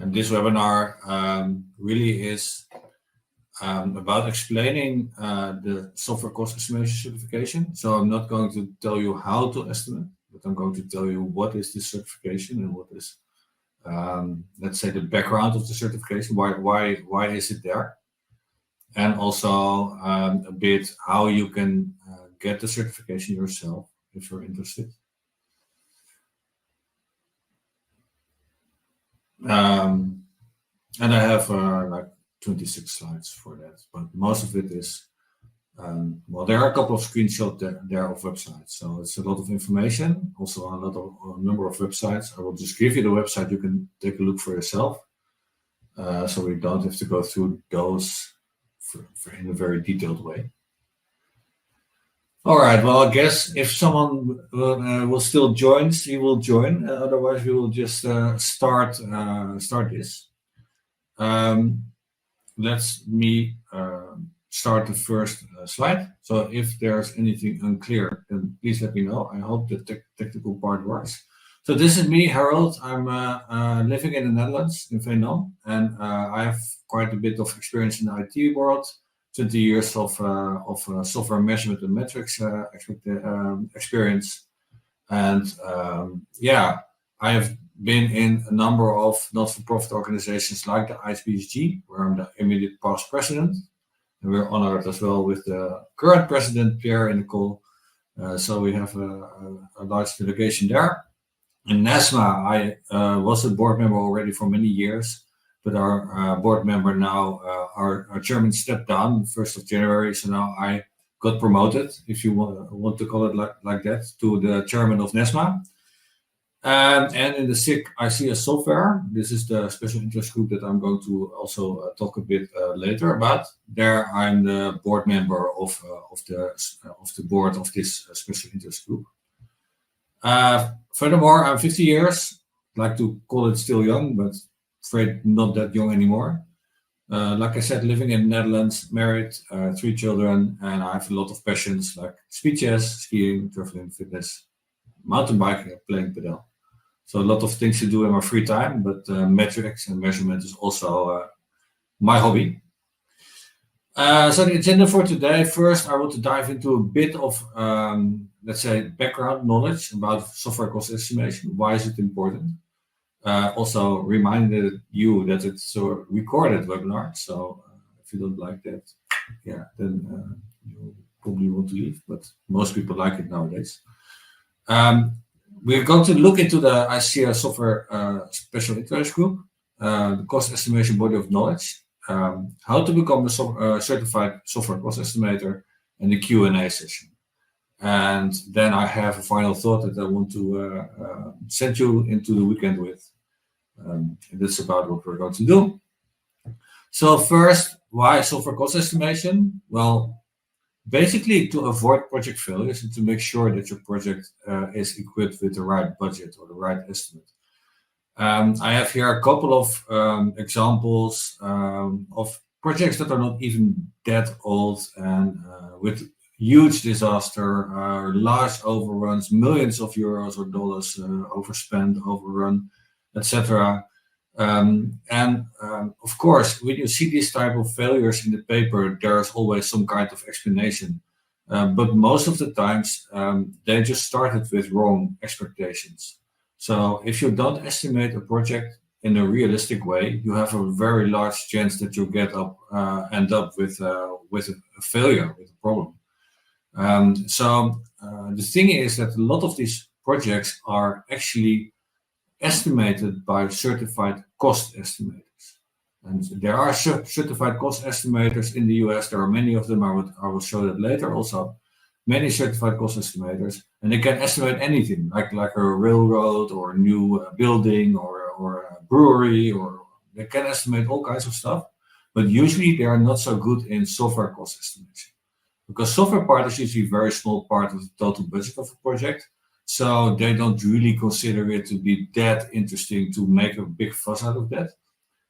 And this webinar really is about explaining the software cost estimation certification. So I'm not going to tell you how to estimate, but I'm going to tell you what is this certification and what is, let's say, the background of the certification. Why is it there? And also a bit how you can get the certification yourself if you're interested. And I have like 26 slides for that, but most of it is, well, there are a couple of screenshots there of websites. So it's a lot of information, also a number of websites. I will just give you the website. You can take a look for yourself. So we don't have to go through those in a very detailed way. All right, well, I guess if someone will still join, he will join. Otherwise, we will just start this. Let me start the first slide. So if there's anything unclear, then please let me know. I hope the technical part works. So this is me, Harold. I'm living in the Netherlands, in Veendam, and I have quite a bit of experience in the IT world. 20 years of software measurement and metrics experience. And yeah, I have been in a number of not-for-profit organizations like the ISBSG, where I'm the immediate past president. And we're honored as well with the current president, Pierre and Nicole. So we have a large delegation there. In NESMA, I was a board member already for many years. But our board member now, our chairman stepped down 1st of January. So now I got promoted, if you want to call it like that, to the chairman of NESMA. And in the SCEC, I see a software. This is the special interest group that I'm going to also talk a bit later about. There, I'm the board member of the board of this special interest group. Furthermore, I'm 50 years. I'd like to call it still young, but afraid not that young anymore. Like I said, living in the Netherlands, married, 3 children, and I have a lot of passions like speeches, skiing, traveling, fitness, mountain biking, and playing padel. So a lot of things to do in my free time, but metrics and measurement is also my hobby. So the agenda for today, first I want to dive into a bit of, let's say, background knowledge about software cost estimation. Why is it important? Also reminded you that it's a recorded webinar, so if you don't like that, yeah, then you probably want to leave, but most people like it nowadays. We're going to look into the ICS software special interest group, the cost estimation body of knowledge, how to become a certified software cost estimator, and the Q&A session. And then I have a final thought that I want to send you into the weekend with. And that's about what we're going to do. So first, why software cost estimation? Well, basically to avoid project failures and to make sure that your project is equipped with the right budget or the right estimate. I have here a couple of examples of projects that are not even that old and with huge disaster, large overruns, millions of euros or dollars overspent, overrun, etc. Of course, when you see these type of failures in the paper, there's always some kind of explanation. But most of the times, they just started with wrong expectations. So if you don't estimate a project in a realistic way, you have a very large chance that you'll end up with a failure, with a problem. The thing is that a lot of these projects are actually estimated by certified cost estimators. And there are certified cost estimators in the US. There are many of them. I will show that later also. Many certified cost estimators, and they can estimate anything, like a railroad or a new building or a brewery, or they can estimate all kinds of stuff. But usually they are not so good in software cost estimation, because software part is usually a very small part of the total budget of a project. So they don't really consider it to be that interesting to make a big fuss out of that.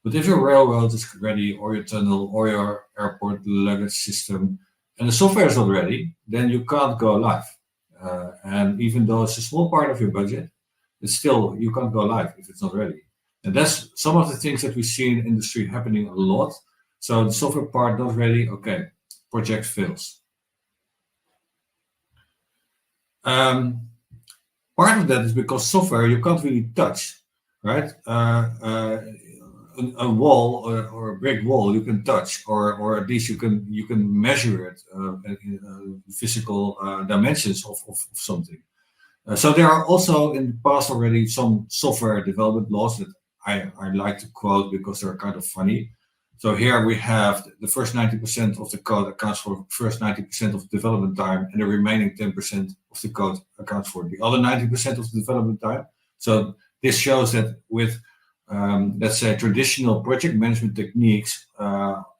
But if your railroad is ready, or your tunnel, or your airport luggage system, and the software is not ready, then you can't go live. And even though it's a small part of your budget, it's still, you can't go live if it's not ready. And that's some of the things that we see in industry happening a lot. So the software part not ready, okay, project fails. Part of that is because software you can't really touch, right? A wall or a brick wall you can touch, or at least you can measure it in physical dimensions of something. So there are also in the past already some software development laws that I like to quote because they're kind of funny. So here we have the first 90% of the code accounts for the first 90% of development time, and the remaining 10% of the code accounts for the other 90% of the development time. So this shows that with, let's say, traditional project management techniques,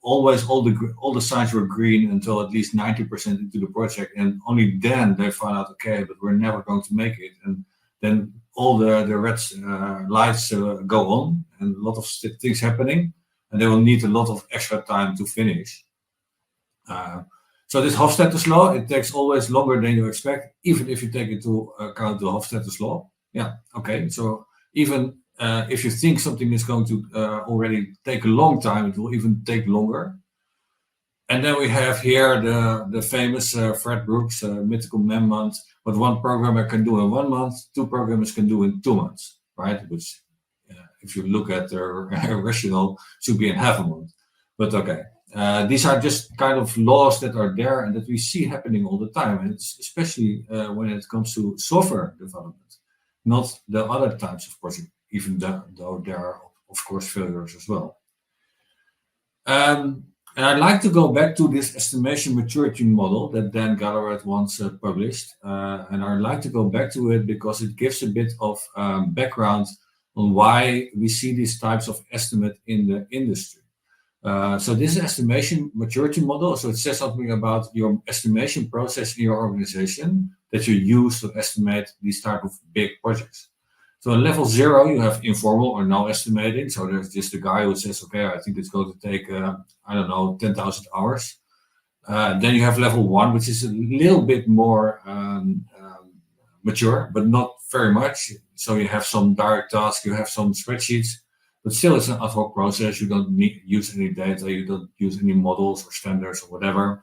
always all the signs were green until at least 90% into the project, and only then they found out, okay, but we're never going to make it, and then all the red lights go on, and a lot of things happening. And they will need a lot of extra time to finish. So this Hofstadter's law, it takes always longer than you expect, even if you take into account the Hofstadter's law. Yeah, okay. So even if you think something is going to already take a long time, it will even take longer. And then we have here the famous Fred Brooks mythical man month. What one programmer can do in 1 month, 2 programmers can do in 2 months, right? Which if you look at the rational, should be in half a month. But okay, these are just kind of laws that are there and that we see happening all the time. And it's especially when it comes to software development, not the other types of projects, even though there are, of course, failures as well. And I'd like to go back to this estimation maturity model that Dan Galloway once published. And I'd like to go back to it because it gives a bit of background on why we see these types of estimate in the industry. So this is estimation maturity model. So it says something about your estimation process in your organization that you use to estimate these type of big projects. So at level 0, you have informal or no estimating. So there's just a guy who says, okay, I think it's going to take, I don't know, 10,000 hours. Then you have level 1, which is a little bit more mature, but not very much. So you have some direct tasks, you have some spreadsheets, but still it's an ad hoc process. You don't use any data, you don't use any models or standards or whatever.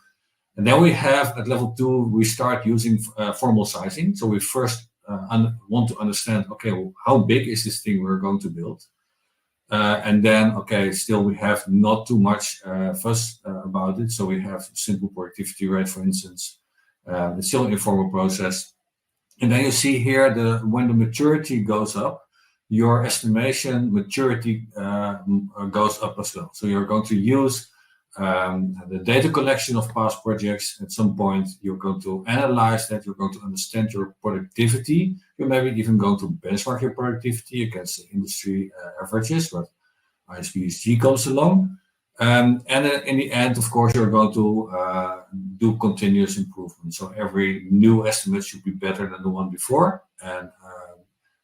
And then we have at level 2, we start using formal sizing. So we first want to understand, okay, well, how big is this thing we're going to build? And then, okay, still we have not too much fuss about it. So we have simple productivity rate, for instance. It's still an informal process. And then you see here when the maturity goes up, your estimation maturity goes up as well. So you're going to use the data collection of past projects. At some point, you're going to analyze that. You're going to understand your productivity. You're maybe even going to benchmark your productivity against the industry averages, but ISPSG comes along. And then in the end, of course, you're going to do continuous improvement. So every new estimate should be better than the one before. And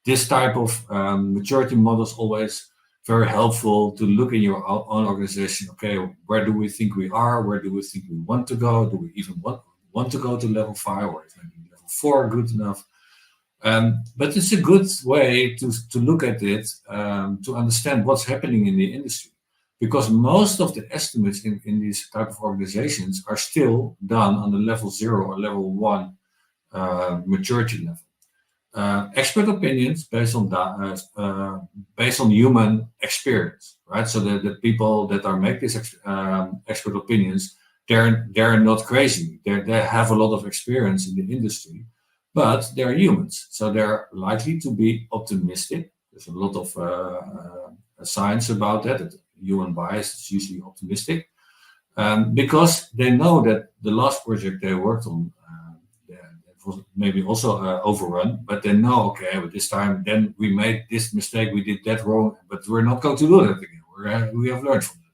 this type of maturity model is always very helpful to look in your own organization. Okay, where do we think we are? Where do we think we want to go? Do we even want to go to level 5, or is maybe level 4 good enough? But it's a good way to look at it, to understand what's happening in the industry. Because most of the estimates in these type of organizations are still done on the level 0 or level 1 maturity level. Expert opinions based on human experience, right? So the people that are make these expert opinions, they're not crazy. They have a lot of experience in the industry, but they're humans, so they're likely to be optimistic. There's a lot of science about that. Human bias is usually optimistic, because they know that the last project they worked on it was maybe also overrun, but they know, okay, but this time then we made this mistake, we did that wrong, but we're not going to do that again. We have learned from that.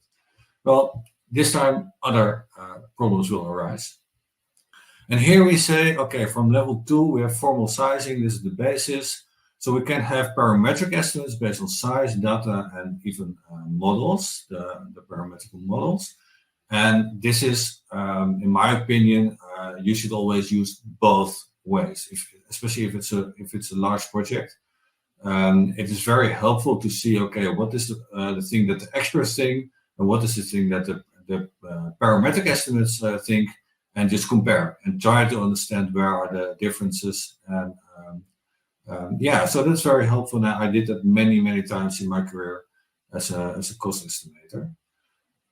Well, this time other problems will arise. And here we say, okay, from level 2 we have formal sizing. This is the basis. So we can have parametric estimates based on size, data, and even models, the parametrical models. And this is, in my opinion, you should always use both ways, especially if it's a large project. it is very helpful to see, okay, what is the thing that the experts think, and what is the thing that the parametric estimates think, and just compare and try to understand where are the differences. And yeah, so that's very helpful. Now, I did that many times in my career as a cost estimator.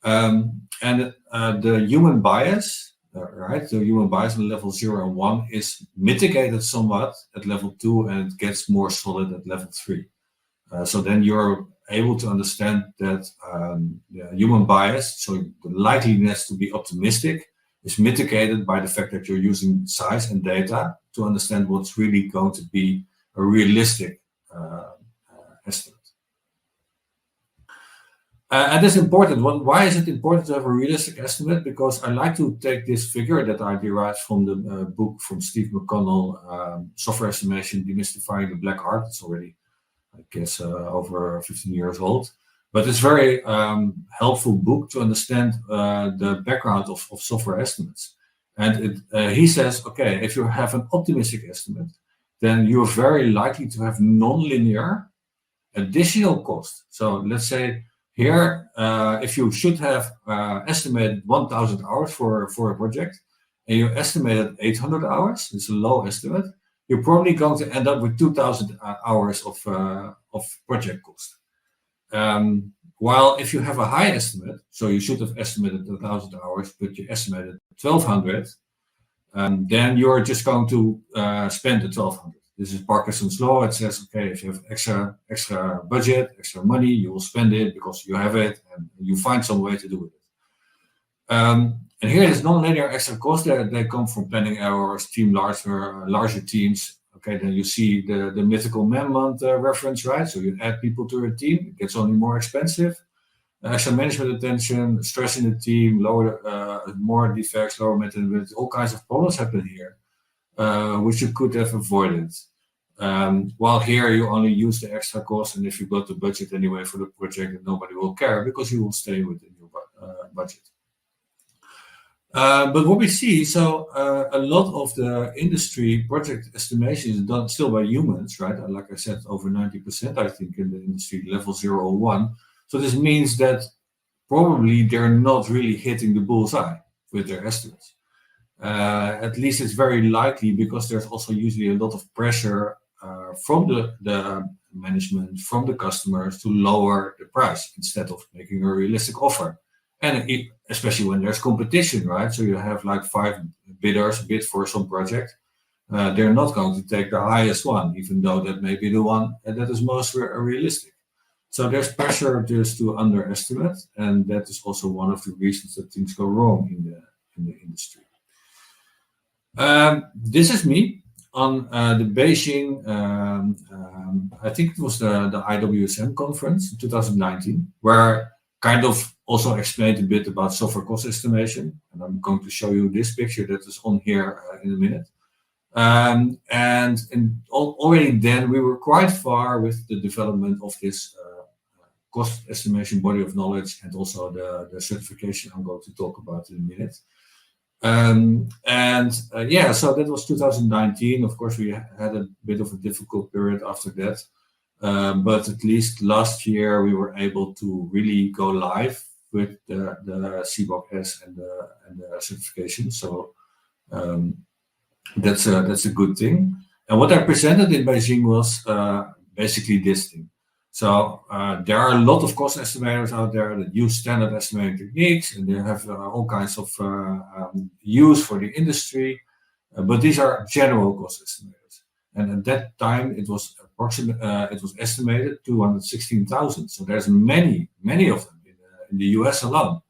And the human bias, right? The human bias on level 0 and 1 is mitigated somewhat at level 2, and it gets more solid at level 3. So then you're able to understand that the human bias, so the likeliness to be optimistic, is mitigated by the fact that you're using size and data to understand what's really going to be a realistic estimate. And that's important. Why is it important to have a realistic estimate? Because I like to take this figure that I derived from the book from Steve McConnell, Software Estimation, Demystifying the Black Art. It's already, I guess, over 15 years old. But it's a very helpful book to understand the background of software estimates. And he says, okay, if you have an optimistic estimate, then you're very likely to have nonlinear additional cost. So let's say here, if you should have estimated 1,000 hours for a project, and you estimated 800 hours, it's a low estimate, you're probably going to end up with 2,000 hours of project cost. While if you have a high estimate, so you should have estimated 1,000 hours, but you estimated 1,200, then you're just going to spend the 1,200. This is Parkinson's law. It says, okay, if you have extra budget, extra money, you will spend it because you have it, and you find some way to do it. And here is nonlinear extra cost. They come from planning errors, larger teams. Okay, then you see the mythical man-month reference, right? So you add people to your team, it gets only more expensive. Extra management attention, stress in the team, more defects, lower maintainability, all kinds of problems happen here, which you could have avoided. While here you only use the extra cost, and if you got the budget anyway for the project, nobody will care because you will stay within your budget. But what we see, so a lot of the industry project estimation is done still by humans, right? Like I said, over 90%, I think, in the industry, level 0 or 1. So this means that probably they're not really hitting the bullseye with their estimates. At least it's very likely because there's also usually a lot of pressure from the management, from the customers to lower the price instead of making a realistic offer. And especially when there's competition, right? So you have like 5 bidders bid for some project. They're not going to take the highest one, even though that may be the one that is most realistic. So there's pressure just to underestimate, and that is also one of the reasons that things go wrong in the industry. This is me on the Beijing, I think it was the IWSM conference in 2019, where kind of also explained a bit about software cost estimation. And I'm going to show you this picture that is on here in a minute. And already then we were quite far with the development of this cost estimation body of knowledge, and also the certification I'm going to talk about in a minute. Yeah, so that was 2019. Of course, we had a bit of a difficult period after that. But at least last year we were able to really go live with the SCEC and the certification. So that's a good thing. And what I presented in Beijing was basically this thing. So there are a lot of cost estimators out there that use standard estimating techniques, and they have all kinds of use for the industry. But these are general cost estimators. And at that time, it was estimated 216,000. So there's many of them in the US alone.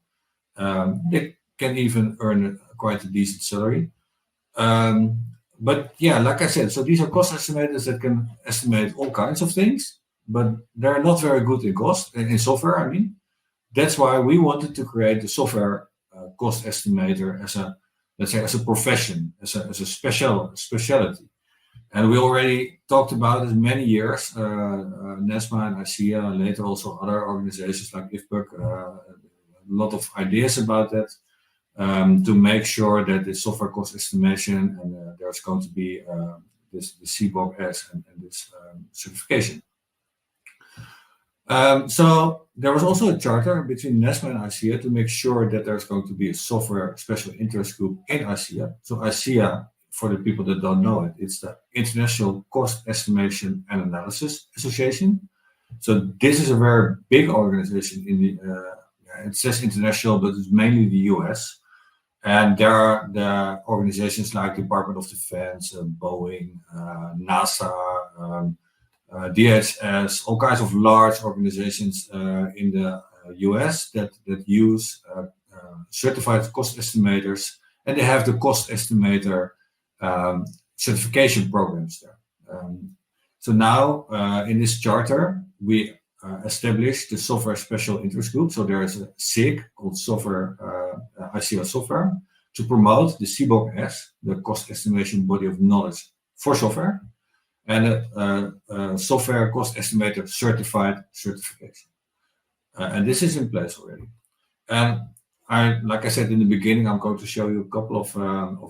They can even earn quite a decent salary. But yeah, like I said, so these are cost estimators that can estimate all kinds of things, but they're not very good in software. I mean, that's why we wanted to create the software cost estimator as a profession, as a specialty. And we already talked about it many years. NESMA and ICEA, and later also other organizations like IFPUC, a lot of ideas about that, to make sure that the software cost estimation, and there's going to be the SCEC and this certification. So there was also a charter between NESMA and ICEA to make sure that there's going to be a software special interest group in ICEA. So ICEA, for the people that don't know it, it's the International Cost Estimation and Analysis Association. So this is a very big organization in the, it says international, but it's mainly the US. And there are the organizations like Department of Defense, Boeing, NASA, DHS, all kinds of large organizations in the US that use certified cost estimators, and they have the cost estimator certification programs there. So now in this charter, we established the software special interest group. So there is a SCEC called Software ICEA Software to promote the CBOC-S, the cost estimation body of knowledge for software, and a software cost estimator certified certification. And this is in place already. And like I said in the beginning, I'm going to show you a couple of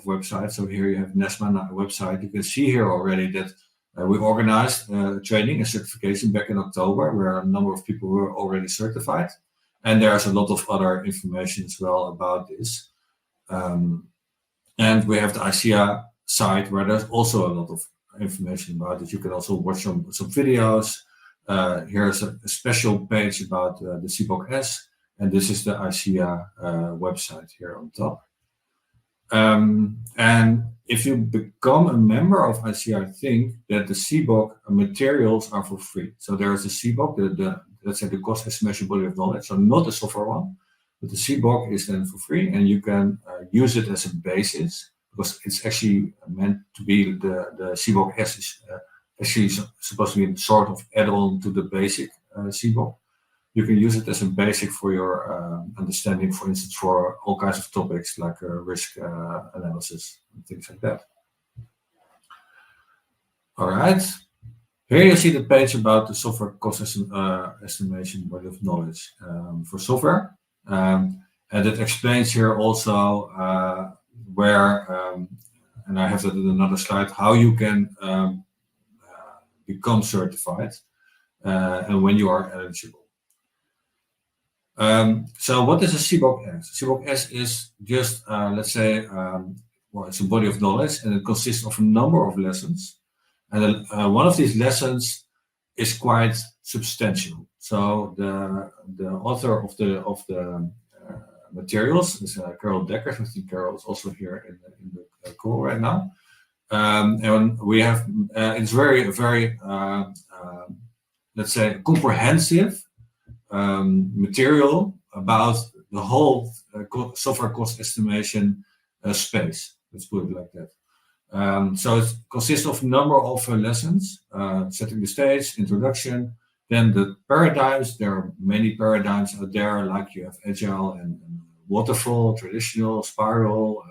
websites. So here you have NESMA website. You can see here already that we organized training and certification back in October, where a number of people were already certified. And there's a lot of other information as well about this. And we have the ICEA site where there's also a lot of information about it. You can also watch some videos. Here's a special page about the CBOC-S, and this is the ICEA website here on top. And if you become a member of ICEA, I think that the CBOC materials are for free. So there is a CBOC, let's say the cost estimation body of knowledge, so not the software one, but the CBOC is then for free, and you can use it as a basis, because it's actually meant to be the CBOC-S is actually supposed to be sort of add-on to the basic CBOC. You can use it as a basic for your understanding, for instance, for all kinds of topics like risk analysis and things like that. All right. Here you see the page about the software cost estimation body of knowledge for software. And it explains here also where, and I have that in another slide, how you can become certified and when you are eligible. So what is a CBOC-S? CBOC-S is just, let's say, well, it's a body of knowledge, and it consists of a number of lessons. And one of these lessons is quite substantial. So the author of the materials is Carol Decker. I think Carol is also here in the call right now. And we have, it's very, let's say, comprehensive material about the whole software cost estimation space. Let's put it like that. So it consists of a number of lessons, setting the stage, introduction, then the paradigms. There are many paradigms out there, like you have agile and waterfall, traditional, spiral,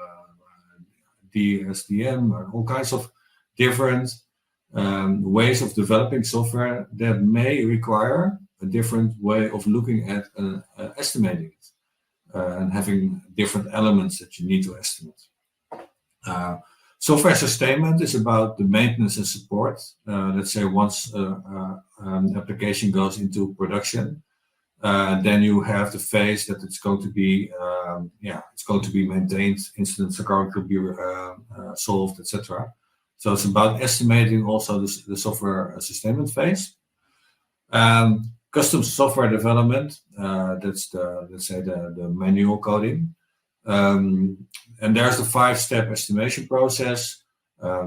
DSDM, all kinds of different ways of developing software that may require a different way of looking at estimating it and having different elements that you need to estimate. Software sustainment is about the maintenance and support. Let's say once an application goes into production, then you have the phase that it's going to be, it's going to be maintained. Incidents are going to be solved, etc. So it's about estimating also the software sustainment phase. Custom software development, that's the, let's say, the manual coding. And there's the 5-step estimation process,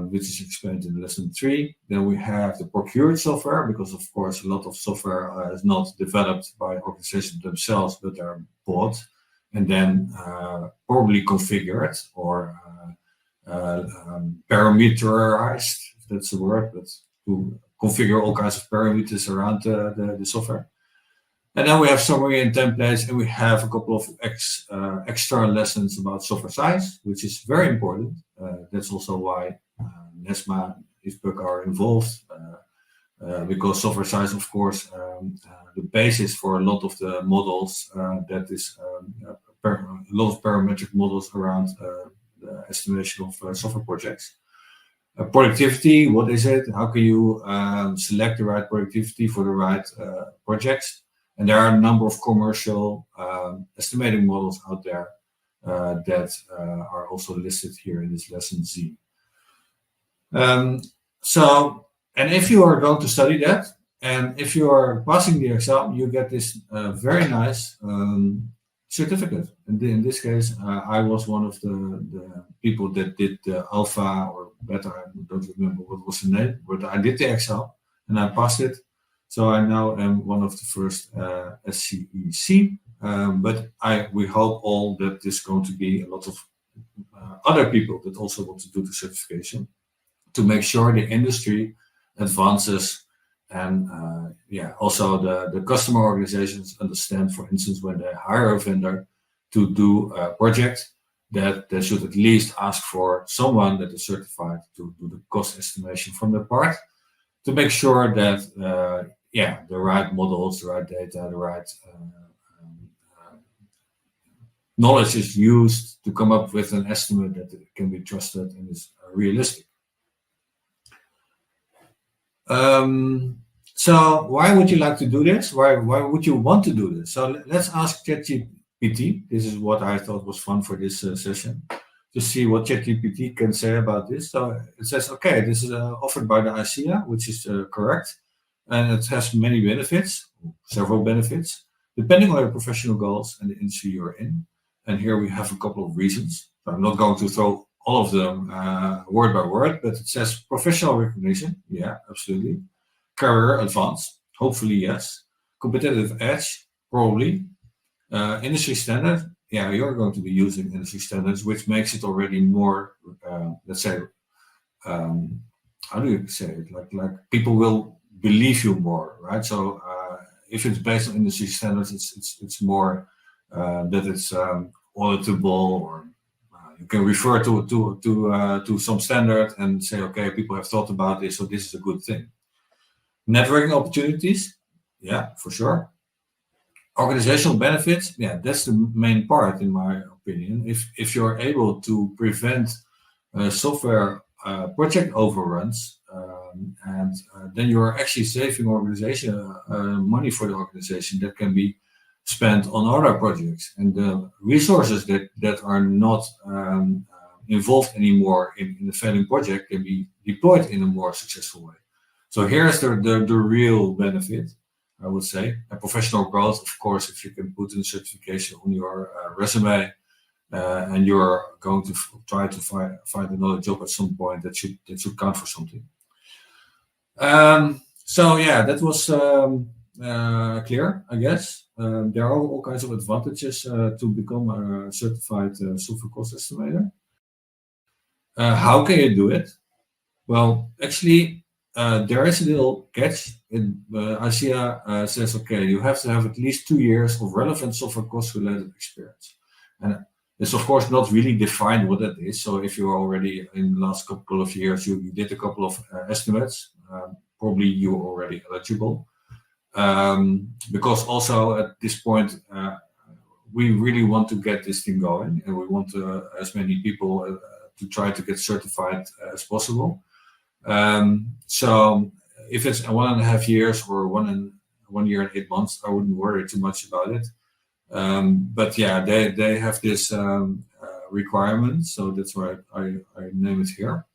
which is explained in lesson 3. Then we have the procured software, because of course a lot of software is not developed by organizations themselves, but they're bought and then probably configured or parameterized, if that's the word, but to configure all kinds of parameters around the software. And then we have summary and templates, and we have a couple of extra lessons about software size, which is very important. That's also why NESMA and ISBUC are involved, because software size, of course, the basis for a lot of the models, that is a lot of parametric models around the estimation of software projects. Productivity, what is it? How can you select the right productivity for the right projects? And there are a number of commercial estimating models out there that are also listed here in this lesson Z. And if you are going to study that, and if you are passing the exam, you get this very nice certificate. And in this case, I was one of the people that did the alpha or beta, I don't remember what was the name, but I did the exam and I passed it. So I now am one of the first SCEC, but we hope all that there's going to be a lot of other people that also want to do the certification to make sure the industry advances. And also the customer organizations understand, for instance, when they hire a vendor to do a project, that they should at least ask for someone that is certified to do the cost estimation from their part, to make sure that the right models, the right data, the right knowledge is used to come up with an estimate that can be trusted and is realistic. So why would you like to do this? Why would you want to do this? So let's ask ChatGPT. This is what I thought was fun for this session, to see what ChatGPT can say about this. So it says, okay, this is offered by the ICEA, which is correct. And it has many benefits, several benefits, depending on your professional goals and the industry you're in. And here we have a couple of reasons. So I'm not going to throw all of them word by word, but it says professional recognition. Yeah, absolutely. Career advance, hopefully yes. Competitive edge, probably. Industry standard, yeah, you're going to be using industry standards, which makes it already more, let's say, how do you say it? Like people will believe you more, right? So if it's based on industry standards, it's more that it's auditable, or you can refer to some standard and say, okay, people have thought about this, so this is a good thing. Networking opportunities, yeah, for sure. Organizational benefits, yeah, that's the main part, in my opinion. If you're able to prevent software project overruns, then you're actually saving organization money for the organization that can be spent on other projects, and the resources that are not involved anymore in the failing project can be deployed in a more successful way. So here's the real benefit, I would say. And professional growth, of course, if you can put in certification on your resume, and you're going to try to find another job at some point, that should count for something. So yeah, that was clear, I guess. There are all kinds of advantages to become a certified software cost estimator. How can you do it? Well, actually, there is a little catch. ICEA says, okay, you have to have at least 2 years of relevant software cost-related experience. And it's, of course, not really defined what that is. So if you're already, in the last couple of years, you did a couple of estimates, probably you're already eligible. Because also at this point, we really want to get this thing going, and we want as many people to try to get certified as possible. So if it's 1.5 years or 1 year and 8 months, I wouldn't worry too much about it. But yeah, they have this requirement, so that's why I name it here.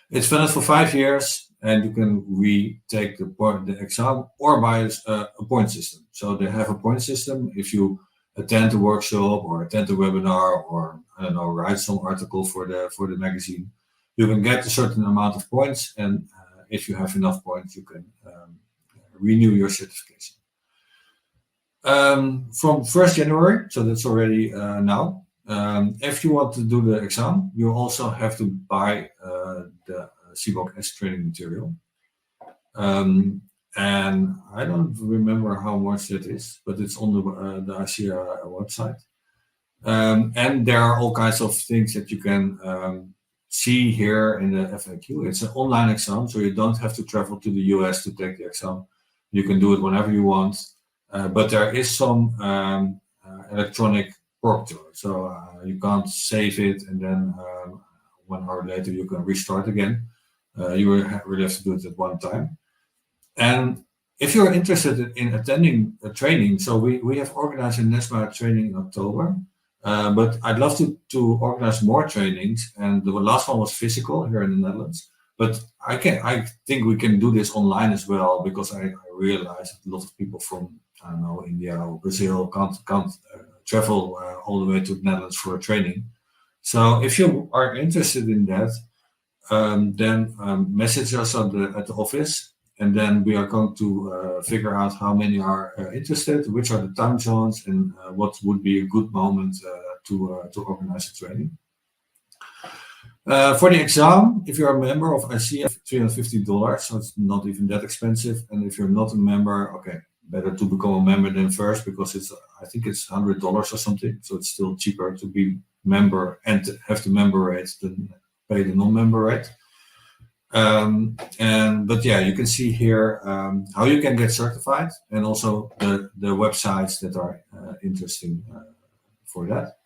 It's valid for 5 years, and you can retake the exam or buy a point system. So they have a point system. If you attend a workshop or attend a webinar, or I don't know, write some article for the magazine, you can get a certain amount of points, and if you have enough points, you can renew your certification. From 1st January, so that's already now. If you want to do the exam, you also have to buy the SCEC S training material. And I don't remember how much that is, but it's on the ICEA website. And there are all kinds of things that you can see here in the FAQ. It's an online exam, so you don't have to travel to the US to take the exam. You can do it whenever you want. But there is some electronic work to it. So you can't save it and then 1 hour later you can restart again. You really have to do it at one time. And if you're interested in attending a training, so we have organized a NESMA training in October, but I'd love to organize more trainings. And the last one was physical here in the Netherlands. But I think we can do this online as well, because I realize that a lot of people from, I don't know, India or Brazil can't travel all the way to the Netherlands for a training. So if you are interested in that, then message us at the office, and then we are going to figure out how many are interested, which are the time zones, and what would be a good moment to organize a training. For the exam, if you're a member of SCEC, $350, so it's not even that expensive. And if you're not a member, okay, better to become a member then first, because I think it's $100 or something. So it's still cheaper to be member and have the member rate than pay the non-member rate. But yeah, you can see here how you can get certified, and also the websites that are interesting for that.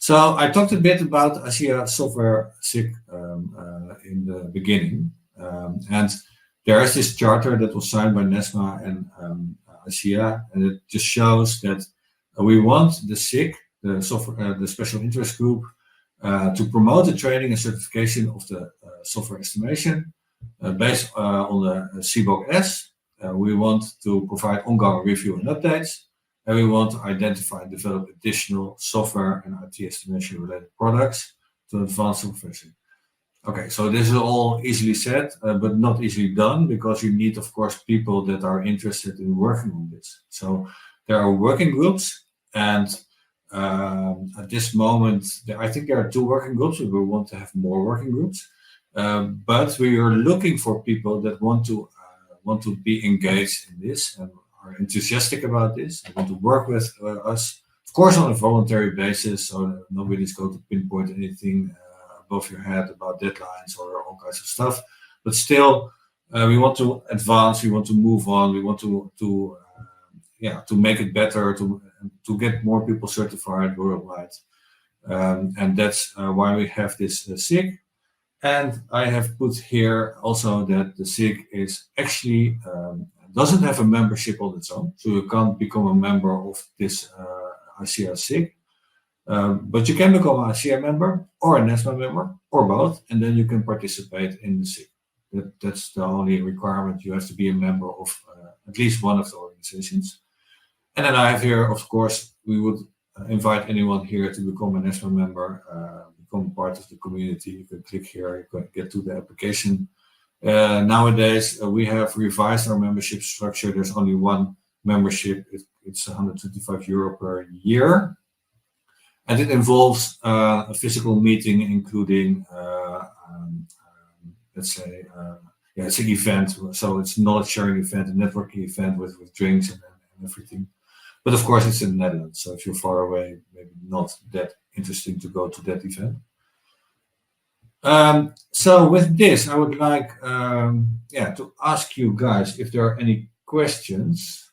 So I talked a bit about ASEA software SCEC in the beginning, and there is this charter that was signed by NESMA and ASEA, and it just shows that we want the SCEC, the software, the special interest group, to promote the training and certification of the software estimation based on the CBOK S. We want to provide ongoing review and updates. And we want to identify and develop additional software and IT estimation related products to advance software. Okay, so this is all easily said, but not easily done, because you need, of course, people that are interested in working on this. So there are working groups, and at this moment, I think there are 2 working groups. We want to have more working groups, but we are looking for people that want to be engaged in this and are enthusiastic about this. They want to work with us, of course, on a voluntary basis, so nobody's going to pinpoint anything above your head about deadlines or all kinds of stuff. But still, we want to advance, we want to move on, we want to make it better, to get more people certified worldwide. And that's why we have this SCEC. And I have put here also that the SCEC is actually doesn't have a membership on its own, so you can't become a member of this ASEA SCEC. But you can become an ASEA member or a NESMA member or both, and then you can participate in the SCEC. That's the only requirement. You have to be a member of at least one of the organizations. And then I have here, of course, we would invite anyone here to become a NESMA member, become part of the community. You can click here, you can get to the application. Nowadays, we have revised our membership structure. There's only one membership. It's €125 per year. And it involves a physical meeting, including, let's say, it's an event. So it's a knowledge sharing event, a networking event with drinks and everything. But of course, it's in the Netherlands. So if you're far away, maybe not that interesting to go to that event. So with this, I would like to ask you guys if there are any questions.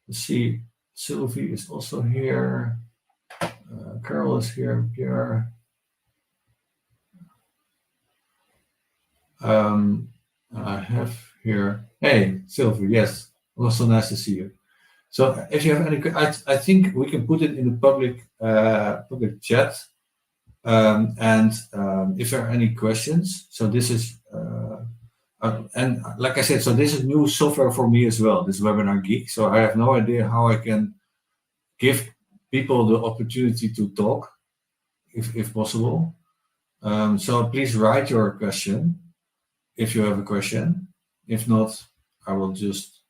Let's see, Sylvie is also here. Carol is here, Pierre. I have here, hey, Sylvie, yes, also nice to see you. So if you have any, I think we can put it in the public chat. And if there are any questions, so this is, and like I said, so this is new software for me as well, this Webinar Geek. So I have no idea how I can give people the opportunity to talk, if possible. So please write your question if you have a question. If not, I will just,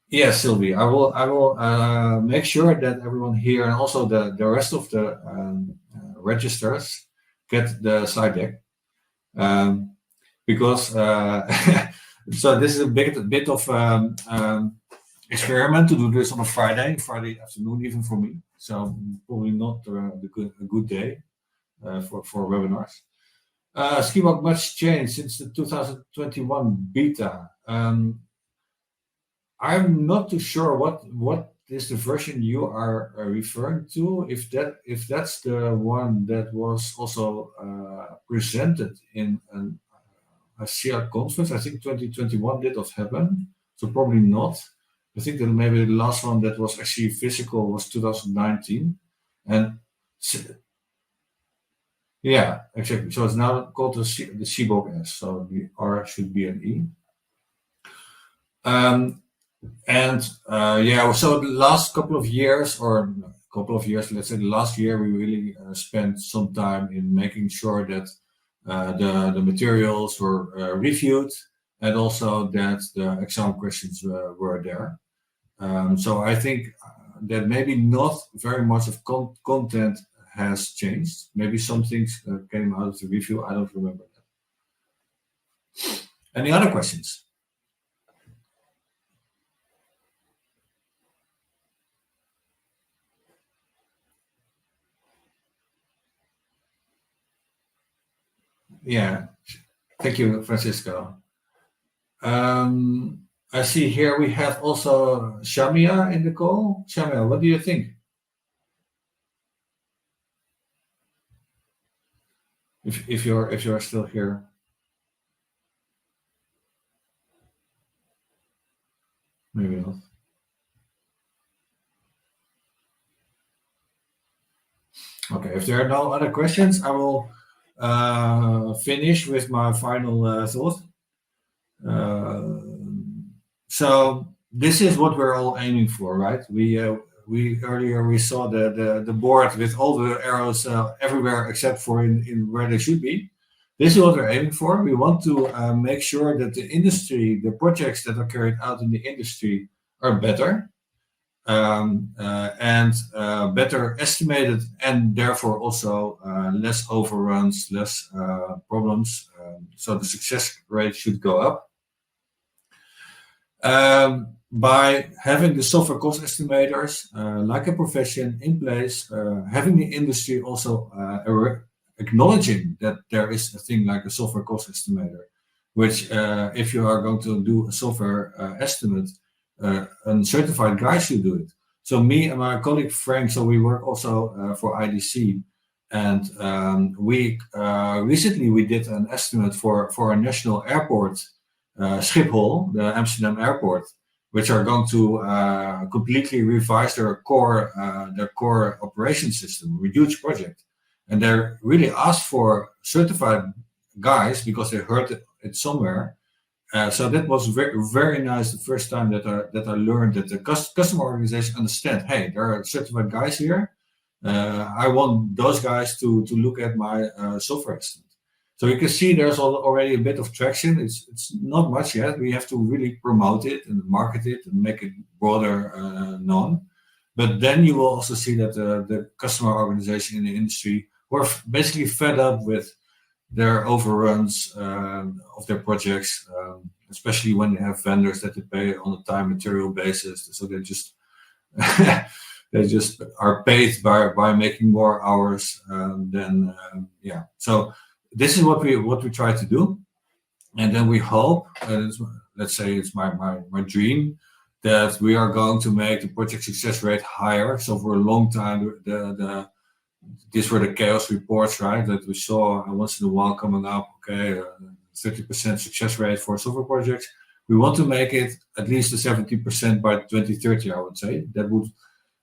yes, Sylvie, I will make sure that everyone here and also the rest of the registers get the slide deck, because so this is a bit of experiment to do this on a Friday afternoon, even for me. So probably not a good day for webinars. SCEC much changed since the 2021 beta. I'm not too sure what is the version you are referring to. If that's the one that was also presented in a SCEC conference, I think 2021 did not happen, so probably not. I think that maybe the last one that was actually physical was 2019, and yeah, exactly. So it's now called the CBOK S. So the R should be an E. And yeah, so the last couple of years, let's say the last year, we really spent some time in making sure that the materials were reviewed, and also that the exam questions were there. So I think that maybe not very much of content has changed. Maybe some things came out of the review. I don't remember that. Any other questions? Yeah, thank you, Francisco. I see here we have also Shamia in the call. Shamia, what do you think? If you're still here. Maybe not. Okay, if there are no other questions, I will finish with my final thought. So this is what we're all aiming for, right? We earlier we saw the board with all the arrows everywhere except for in where they should be. This is what we're aiming for. We want to make sure that the industry, the projects that are carried out in the industry, are better and better estimated, and therefore also less overruns, less problems. So the success rate should go up. By having the software cost estimators like a profession in place, having the industry also acknowledging that there is a thing like a software cost estimator, which if you are going to do a software estimate, a certified guy should do it. So me and my colleague Frank, so we work also for IDC, and we recently we did an estimate for a national airport, Schiphol, the Amsterdam airport, which are going to completely revise their core operation system, a huge project, and they really asked for certified guys because they heard it somewhere. So that was very, very nice. The first time that I learned that the customer organization understand. Hey, there are certified guys here. I want those guys to look at my software estimate. So you can see there's already a bit of traction. It's not much yet. We have to really promote it and market it and make it broader known. But then you will also see that the customer organization in the industry were basically fed up with their overruns of their projects, especially when they have vendors that they pay on a time material basis. So they just they just are paid by making more hours than yeah. So this is what we try to do, and then we hope. Let's say it's my dream that we are going to make the project success rate higher. So for a long time, these were the chaos reports, right? That we saw once in a while coming up. Okay, 30% success rate for software projects. We want to make it at least a 70% by 2030. I would say that would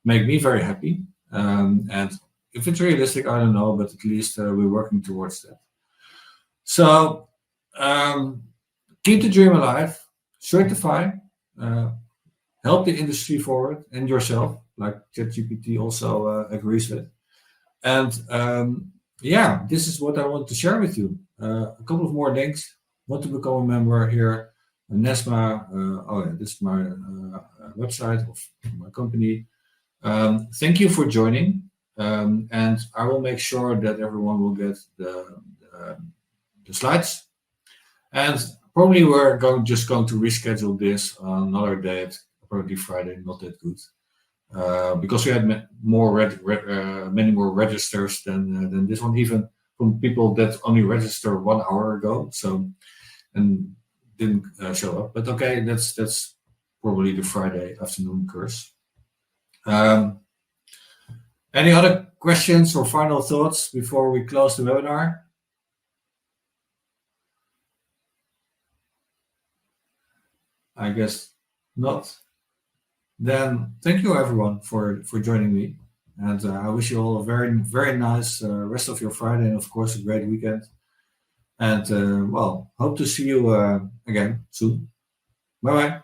make me very happy. And if it's realistic, I don't know, but at least we're working towards that. So keep the dream alive, certify, help the industry forward and yourself, like ChatGPT also agrees with. And yeah, this is what I want to share with you. A couple of more links. Want to become a member here. Nesma, oh yeah, this is my website of my company. Thank you for joining. And I will make sure that everyone will get the slides. And probably we're just going to reschedule this on another date, probably Friday, not that good. Because we had many more registers than this one, even from people that only registered 1 hour ago, so and didn't show up. But okay, that's probably the Friday afternoon course. Any other questions or final thoughts before we close the webinar? I guess not. Then thank you everyone for joining me. And I wish you all a very, very nice rest of your Friday and of course a great weekend. And well, hope to see you again soon. Bye-bye.